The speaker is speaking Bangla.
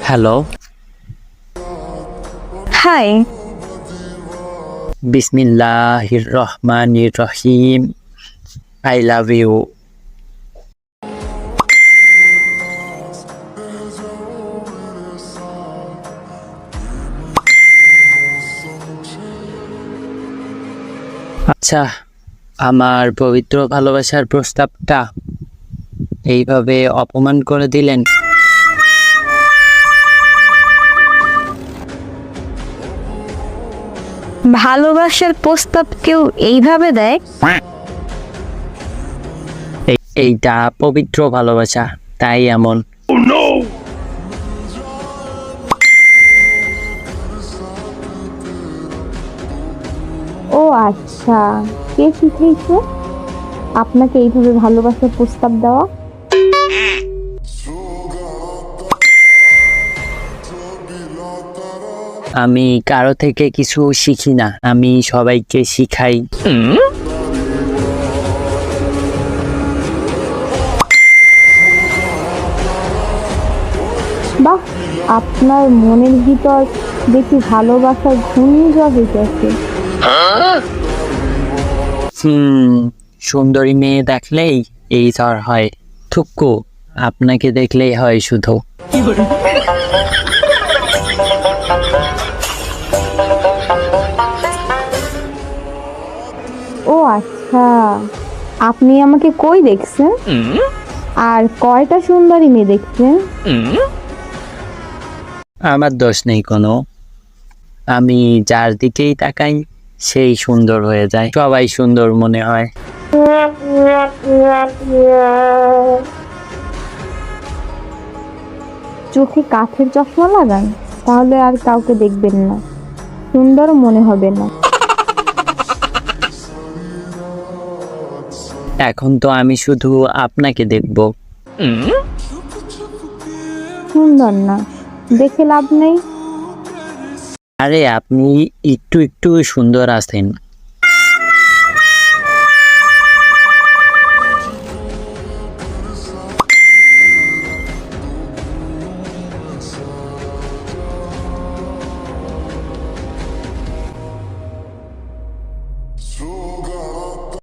হ্যালো। হাই। বিসমিল্লাহির রহমানির রহিম। I love you. আচ্ছা, আমার পবিত্র ভালোবাসার প্রস্তাবটা এইভাবে অপমান করে দিলেন। ভালোবাসার প্রস্তাব কেউ এইভাবে দেয়? এইটা পবিত্র ভালোবাসা, তাই এমন। ও আচ্ছা, কে শিখিয়েছে আপনাকে এইভাবে ভালোবাসার প্রস্তাব দেওয়া? আমি কারো থেকে কিছু শিখি না, আমি সবাইকে শিখাই। বাহ, আপনার মনের ভিতর দেখি ভালোবাসার ঘূর্ণিঝড় এসেছে। সুন্দরী মেয়ে দেখলেই এই ঝড় হয়। থুক্কু, আপনাকে দেখলেই হয় শুধু। ও আচ্ছা, আপনি আমাকে কই দেখছেন? আর কয়টা সুন্দরী মেয়ে দেখছেন? আমার দোষ নেই কোনো, আমি যার দিকেই তাকাই সেই সুন্দর হয়ে যায়, সবাই সুন্দর মনে হয়। চোখে কাঠের চশমা লাগান, তাহলে আর কাউকে দেখবেন না, সুন্দর মনে হবে না। এখন তো আমি শুধু আপনাকে দেখব। সুন্দর না, দেখে লাভ নেই। আরে আপনি একটু একটু সুন্দর আছেন।